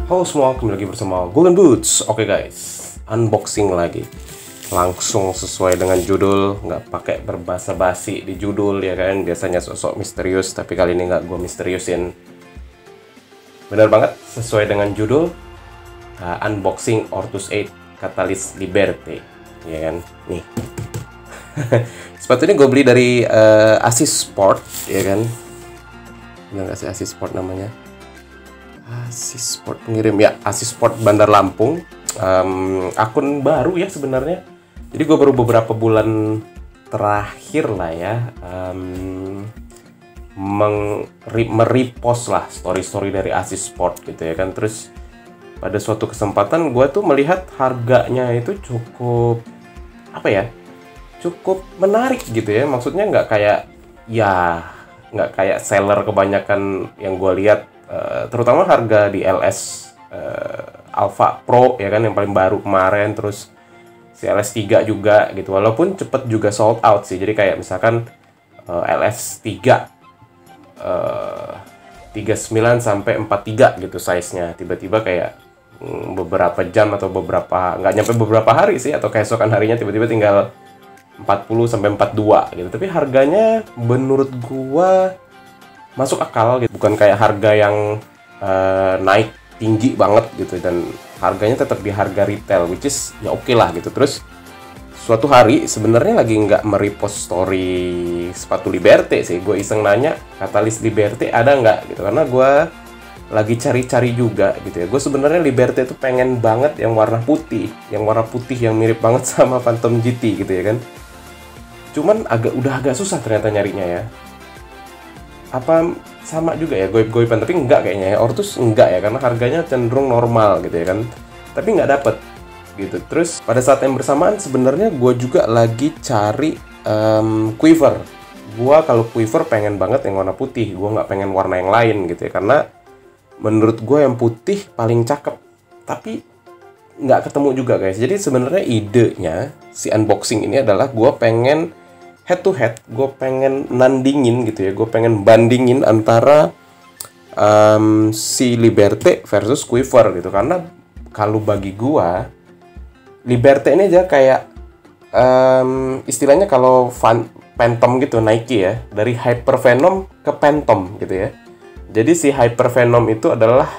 Halo semua, kembali lagi bersama Golden Boots. Oke guys, unboxing lagi. Langsung sesuai dengan judul, nggak pakai berbasa-basi di judul ya kan. Biasanya sosok misterius, tapi kali ini nggak gue misteriusin. Bener banget, sesuai dengan judul, unboxing Ortus 8 Catalyst Liberté, ya kan. Nih, sepatu ini gue beli dari Asis Sport, ya kan. Bener nggak sih Asis Sport namanya? Asis Sport pengirim ya, Asis Sport Bandar Lampung. Akun baru ya sebenarnya. Jadi gue baru beberapa bulan terakhir lah ya merepost lah story-story dari Asis Sport gitu ya kan. Terus pada suatu kesempatan gue tuh melihat harganya itu cukup cukup menarik gitu ya. Maksudnya nggak kayak seller kebanyakan yang gue lihat. Terutama harga di LS Alpha Pro ya kan, yang paling baru kemarin, terus si LS3 juga gitu, walaupun cepet juga sold out sih. Jadi kayak misalkan LS3 39 sampai 43 gitu size-nya, tiba-tiba kayak beberapa jam atau nggak nyampe beberapa hari sih, atau keesokan harinya tiba-tiba tinggal 40 sampai 42 gitu. Tapi harganya menurut gua masuk akal gitu, bukan kayak harga yang naik tinggi banget gitu, dan harganya tetap di harga retail, which is ya oke lah gitu. Terus suatu hari sebenarnya lagi nggak merepost story sepatu Liberté sih, gue iseng nanya Catalyst Liberté ada nggak gitu, karena gue lagi cari-cari juga gitu ya. Gue sebenarnya Liberté tuh pengen banget yang warna putih yang mirip banget sama Phantom GT gitu ya kan. Cuman udah agak susah ternyata nyarinya ya. Apa sama juga ya goib-goiban, tapi enggak kayaknya ya. Ortus enggak ya, karena harganya cenderung normal gitu ya kan. Tapi nggak dapet gitu. Terus pada saat yang bersamaan sebenarnya gue juga lagi cari quiver. Gue kalau quiver pengen banget yang warna putih, gue nggak pengen warna yang lain gitu ya, karena menurut gue yang putih paling cakep. Tapi nggak ketemu juga guys. Jadi sebenarnya idenya si unboxing ini adalah gue pengen head to head, gue pengen nandingin gitu ya, gue pengen bandingin antara si Liberté versus Quiver gitu. Karena kalau bagi gue Liberté ini aja kayak istilahnya kalau Phantom gitu, Nike ya, dari Hyper Venom ke Phantom gitu ya. Jadi si Hyper Venom itu adalah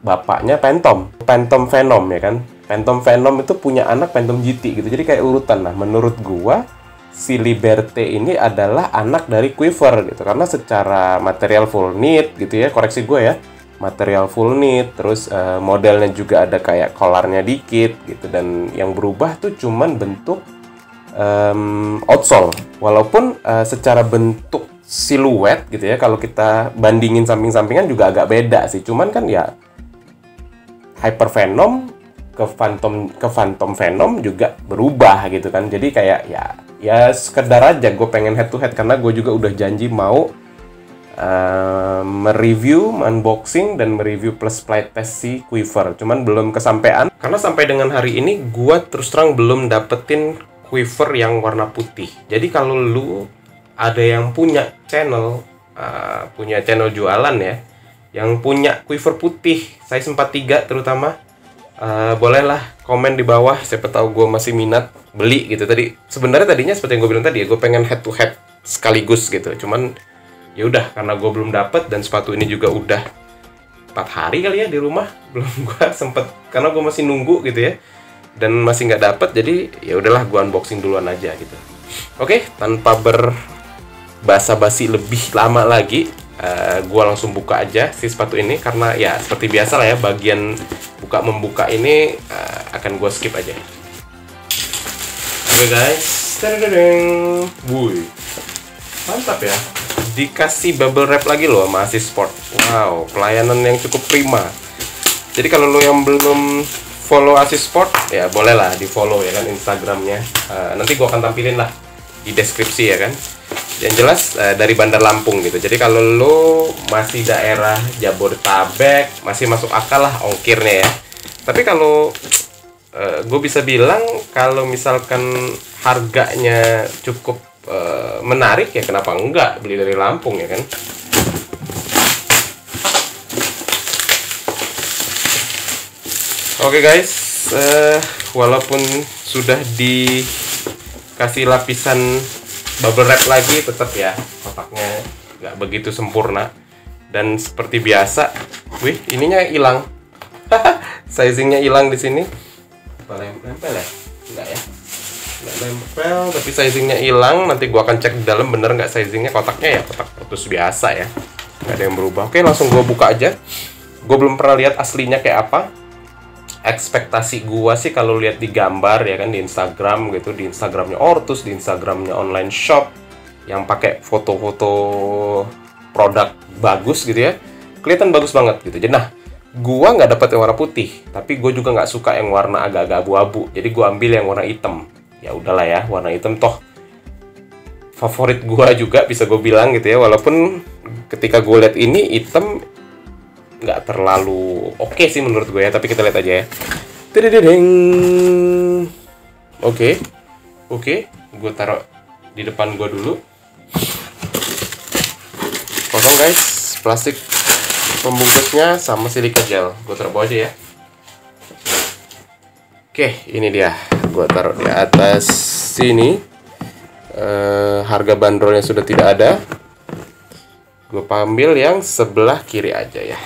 bapaknya Phantom Venom ya kan. Phantom Venom itu punya anak Phantom GT gitu, jadi kayak urutan. Nah menurut gue si Liberté ini adalah anak dari Quiver gitu, karena secara material full knit gitu ya, koreksi gue ya, material full knit, terus modelnya juga ada kayak collarnya dikit gitu, dan yang berubah tuh cuman bentuk outsole, walaupun secara bentuk siluet gitu ya, kalau kita bandingin samping-sampingan juga agak beda sih. Cuman kan ya Hyper Venom ke Phantom Venom juga berubah gitu kan. Jadi kayak ya sekedar aja gue pengen head to head, karena gue juga udah janji mau mereview, unboxing dan mereview plus flight test si Quiver. Cuman belum kesampaian, karena sampai dengan hari ini gue terus terang belum dapetin Quiver yang warna putih. Jadi kalau lu ada yang punya channel jualan ya, yang punya Quiver putih size 43 terutama, bolehlah komen di bawah, siapa tahu gue masih minat beli gitu. Tadinya seperti yang gue bilang tadi ya, gue pengen head to head sekaligus gitu. Cuman ya udah, karena gue belum dapet, dan sepatu ini juga udah 4 hari kali ya di rumah, belum gue sempet, karena gue masih nunggu gitu ya, dan masih nggak dapet. Jadi ya udahlah, gue unboxing duluan aja gitu. Oke, tanpa berbasa-basi lebih lama lagi, gue langsung buka aja si sepatu ini, karena ya seperti biasa lah ya, bagian buka-membuka ini akan gue skip aja. Oke guys, wuih, mantap ya, dikasih bubble wrap lagi loh sama Asis Sport. Wow, pelayanan yang cukup prima. Jadi kalau lo yang belum follow Asis Sport, ya bolehlah di follow ya kan Instagramnya. Nanti gue akan tampilin lah di deskripsi ya kan. Yang jelas dari Bandar Lampung gitu. Jadi kalau lo masih daerah Jabodetabek, masih masuk akal lah ongkirnya ya. Tapi kalau gue bisa bilang, kalau misalkan harganya cukup menarik, ya kenapa enggak beli dari Lampung ya kan. Oke guys, walaupun sudah dikasih lapisan bubble wrap lagi, tetap ya kotaknya nggak begitu sempurna. Dan seperti biasa, wih, ininya hilang. Sizingnya hilang di sini. Apa nempel ya? Enggak ya? Nggak nempel, tapi sizingnya hilang. Nanti gua akan cek di dalam bener nggak sizingnya. Kotaknya ya kotak putus biasa ya, nggak ada yang berubah. Oke, langsung gua buka aja. Gue belum pernah lihat aslinya kayak apa. Ekspektasi gua sih kalau lihat di gambar ya kan, di Instagram gitu, di Instagramnya Ortus, di Instagramnya online shop yang pakai foto-foto produk bagus gitu ya, kelihatan bagus banget gitu. Jadi nah, gua nggak dapat yang warna putih, tapi gue juga nggak suka yang warna agak-agak abu-abu. Jadi gua ambil yang warna hitam. Ya udahlah ya, warna hitam toh favorit gua juga, bisa gue bilang gitu ya. Walaupun ketika gue lihat ini hitam nggak terlalu oke sih menurut gue ya, tapi kita lihat aja ya. Tidididing. Oke, gue taruh di depan gue dulu. Kosong guys, plastik pembungkusnya sama silika gel. Gue taruh bawah aja ya. Oke, ini dia. Gue taruh di atas sini. Harga bandrolnya sudah tidak ada. Gue ambil yang sebelah kiri aja ya.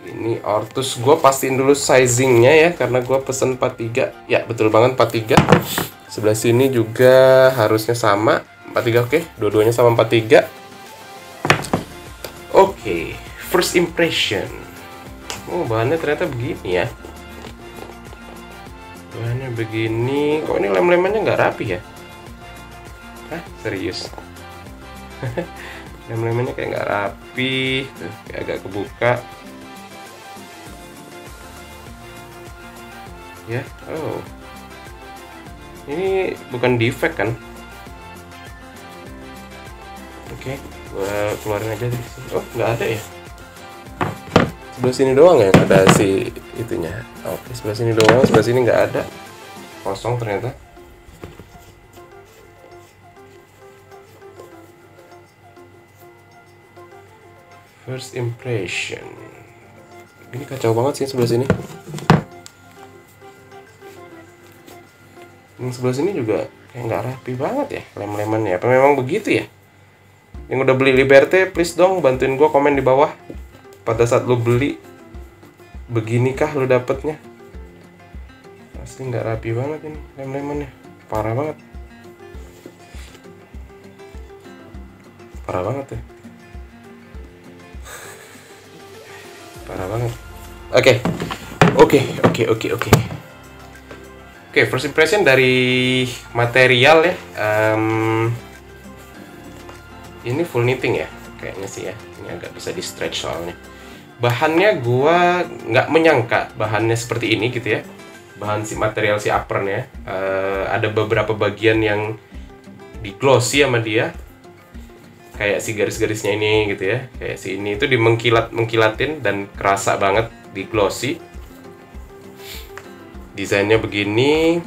Ini Ortus, gue pastiin dulu sizingnya ya, karena gue pesen 43. Ya betul banget 43. Sebelah sini juga harusnya sama 43. Oke, dua-duanya sama 43. Oke, first impression. Oh, bahannya ternyata begini ya. Bahannya begini. Kok ini lem-lemannya nggak rapi ya? Hah, serius? Lem-lemannya kayak nggak rapi. Tuh, kayak agak kebuka. Ya, oh, ini bukan defect kan? Oke, gua keluarin aja dari sini. Oh, nggak ada ya? Sebelah sini doang ya ada si itunya. Oke, sebelah sini doang, sebelah sini nggak ada, kosong ternyata. First impression. Ini kacau banget sih sebelah sini. Yang sebelah sini juga kayak nggak rapi banget ya lem-lemannya. Apa memang begitu ya? Yang udah beli Liberté, please dong bantuin gue komen di bawah. Pada saat lu beli, beginikah lu dapetnya? Asli nggak rapi banget ini lem-lemannya. Parah banget. Parah banget ya. Parah banget. Oke, first impression dari material ya. Ini full knitting ya, kayaknya sih ya. Ini agak bisa di stretch soalnya. Bahannya gua nggak menyangka bahannya seperti ini gitu ya. Bahan si material si apron ya. Ada beberapa bagian yang di glossy sama dia. Kayak si garis-garisnya ini gitu ya. Kayak si ini itu mengkilatin dan kerasa banget di glossy. Desainnya begini,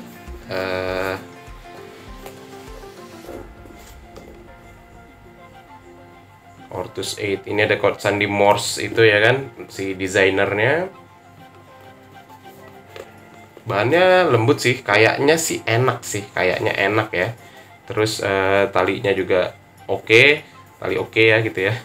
Ortus 8. Ini ada Coach Sandy Morse itu ya kan, si desainernya. Bahannya lembut sih, kayaknya sih enak sih, kayaknya enak ya. Terus talinya juga oke, tali oke ya gitu ya.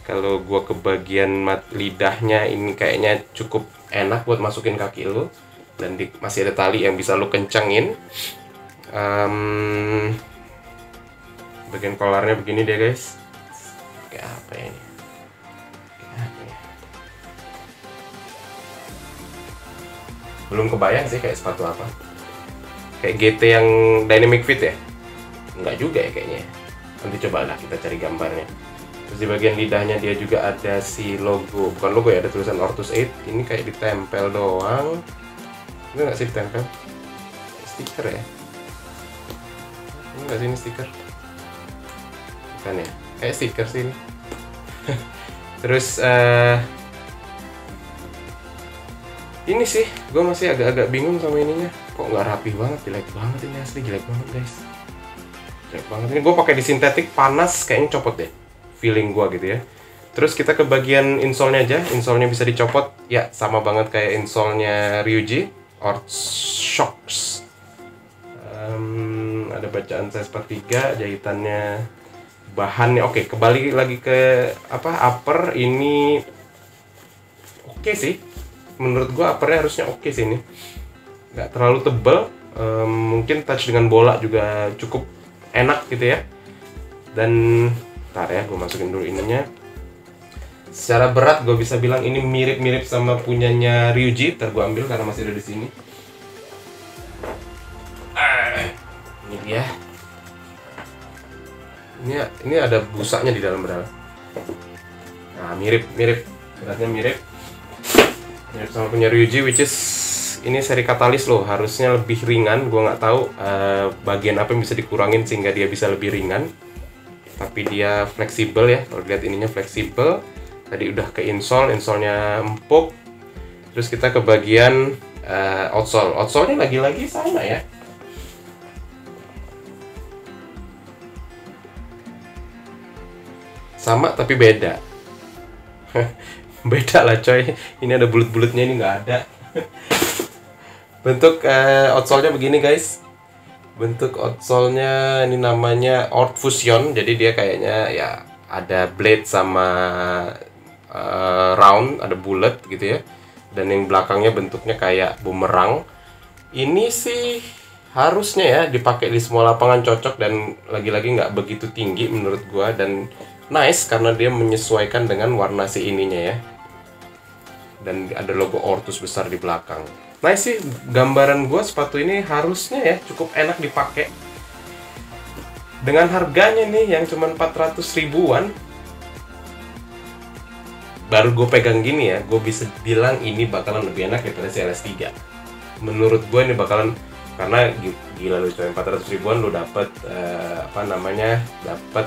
Kalau gua ke bagian lidahnya ini kayaknya cukup enak buat masukin kaki lu. Dan masih ada tali yang bisa lu kencangin. Bagian kolarnya begini deh guys. Kayak apa ya ini? Belum kebayang sih kayak sepatu apa. Kayak GT yang dynamic fit ya? Enggak juga ya kayaknya. Nanti coba lah kita cari gambarnya. Terus di bagian lidahnya dia juga ada si logo. Bukan logo ya, ada tulisan Ortus 8. Ini kayak ditempel doang. Ini nggak sih ditempel? Stiker ya? Ini nggak sih ini stiker? Bukan ya? Kayak stiker sih ini. Terus ini sih, gue masih agak-agak bingung sama ininya. Kok nggak rapi banget, jelek banget ini, asli jelek banget guys. Jelek banget ini. Gue pakai di sintetik panas, kayaknya copot deh. Feeling gue gitu ya. Terus kita ke bagian insole-nya aja. Insole-nya bisa dicopot. Ya, sama banget kayak insole-nya Ryuji Orthoshocks. Ada bacaan size 43, jahitannya, bahannya oke. Kembali lagi ke upper ini oke sih. Menurut gua uppernya harusnya oke sih ini. Nggak terlalu tebal. Mungkin touch dengan bola juga cukup enak gitu ya. Dan ntar ya, gue masukin dulu ininya. Secara berat gue bisa bilang ini mirip-mirip sama punyanya Ryuji. Ntar gue ambil karena masih ada di sini. Ini dia. Ini ada busanya di dalam beral. Nah, mirip. Beratnya mirip sama punya Ryuji, which is ini seri katalis loh, harusnya lebih ringan. Gue nggak tahu bagian apa yang bisa dikurangin sehingga dia bisa lebih ringan. Tapi dia fleksibel ya, kalau lihat ininya fleksibel. Tadi udah ke insole-nya empuk. Terus kita ke bagian outsole. Outsole-nya lagi-lagi sama ya. Sama tapi beda. Beda lah coy. Ini ada bulut-bulutnya, ini nggak ada. Bentuk outsole-nya begini guys. Bentuk outsole-nya ini namanya Orth Fusion. Jadi dia kayaknya ya ada blade sama round, ada bulat gitu ya. Dan yang belakangnya bentuknya kayak bumerang. Ini sih harusnya ya dipakai di semua lapangan, cocok, dan lagi-lagi nggak begitu tinggi menurut gua, dan nice karena dia menyesuaikan dengan warna si ininya ya. Dan ada logo Orthus besar di belakang. Nice sih, gambaran gue sepatu ini harusnya ya cukup enak dipakai. Dengan harganya nih yang cuma 400 ribuan, baru gue pegang gini ya, gue bisa bilang ini bakalan lebih enak daripada si LS3. Menurut gue ini bakalan, karena gila lu coy, 400 ribuan lu dapet dapet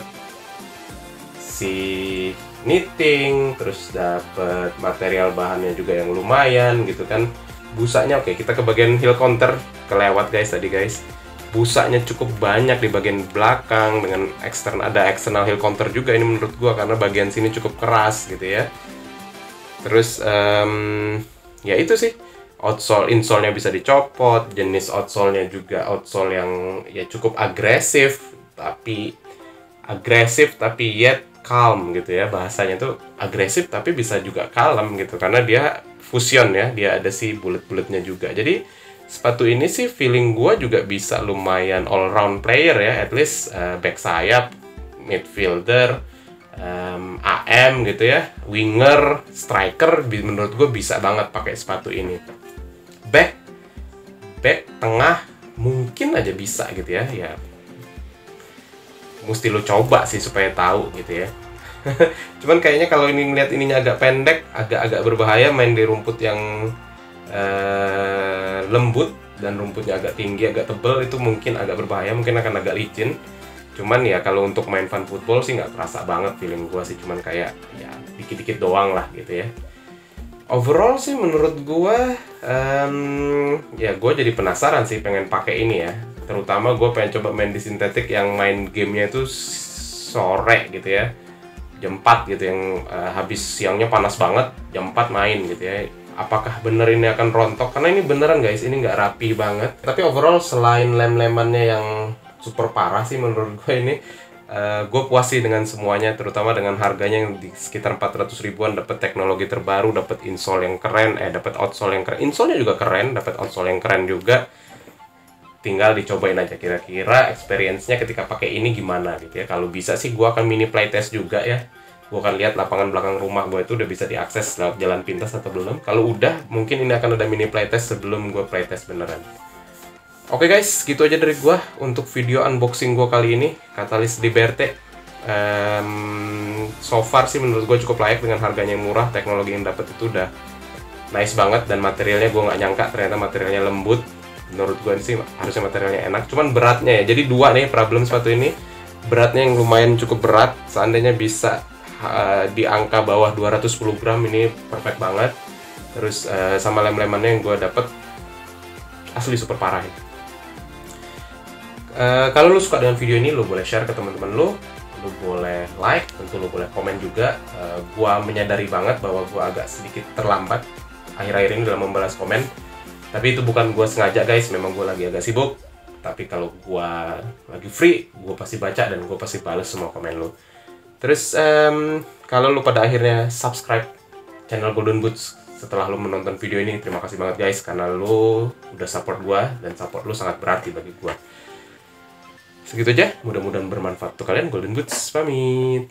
si knitting, terus dapet material bahannya juga yang lumayan gitu kan. Busanya oke, kita ke bagian heel counter, kelewat guys tadi guys. Busanya cukup banyak di bagian belakang dengan ada external heel counter juga ini menurut gua, karena bagian sini cukup keras gitu ya. Terus ya itu sih, outsole, insole-nya bisa dicopot, jenis outsole-nya juga outsole yang ya cukup agresif tapi yet calm gitu ya, bahasanya tuh agresif tapi bisa juga kalem gitu, karena dia fusion ya, dia ada si bulat-bulatnya juga. Jadi sepatu ini sih feeling gua juga bisa lumayan all round player ya, at least back sayap, midfielder, AM gitu ya, winger, striker, menurut gue bisa banget pakai sepatu ini. Back tengah mungkin aja bisa gitu ya, mesti lo coba sih supaya tahu gitu ya. Cuman kayaknya kalau ini ngeliat ininya agak pendek, agak berbahaya main di rumput yang lembut dan rumputnya agak tinggi, agak tebal, itu mungkin agak berbahaya, mungkin akan agak licin. Cuman ya kalau untuk main fun football sih nggak terasa banget feeling gua sih, cuman kayak ya dikit-dikit doang lah gitu ya. Overall sih menurut gua ya gua jadi penasaran sih, pengen pakai ini ya. Terutama gua pengen coba main di sintetik yang main gamenya itu sore gitu ya, jam 4 gitu, yang habis siangnya panas banget, jam 4 main gitu ya. Apakah bener ini akan rontok? Karena ini beneran guys, ini nggak rapi banget. Tapi overall selain lem-lemannya yang super parah sih menurut gue ini, gue puas sih dengan semuanya, terutama dengan harganya yang di sekitar 400 ribuan, dapat teknologi terbaru, dapat insole yang keren, dapat outsole yang keren, insole-nya juga keren, dapat outsole yang keren juga. Tinggal dicobain aja kira-kira experience-nya ketika pakai ini gimana gitu ya. Kalau bisa sih gue akan mini playtest juga ya. Gue akan lihat lapangan belakang rumah gue itu udah bisa diakses lewat jalan pintas atau belum. Kalau udah, mungkin ini akan ada mini playtest sebelum gue playtest beneran. Oke guys, gitu aja dari gua untuk video unboxing gua kali ini, Catalyst Liberté. So far sih menurut gua cukup layak dengan harganya yang murah, teknologi yang dapat itu udah nice banget, dan materialnya gua nggak nyangka ternyata materialnya lembut. Menurut gua sih harusnya materialnya enak, cuman beratnya ya. Jadi dua nih problem sepatu ini, beratnya yang lumayan cukup berat. Seandainya bisa di angka bawah 210 gram ini perfect banget. Terus sama lem-lemannya yang gua dapet asli super parah ya. Kalau lu suka dengan video ini, lu boleh share ke teman-teman lu lu boleh like, tentu lu boleh komen juga. Gua menyadari banget bahwa gua agak sedikit terlambat akhir-akhir ini dalam membalas komen. Tapi itu bukan gua sengaja guys, memang gua lagi agak sibuk. Tapi kalau gua lagi free, gua pasti baca dan gua pasti balas semua komen lu. Terus kalau lu pada akhirnya subscribe channel Golden Boots setelah lu menonton video ini, terima kasih banget guys, karena lu udah support gua dan support lu sangat berarti bagi gua. Segitu aja, mudah-mudahan bermanfaat untuk kalian. Golden Boots pamit.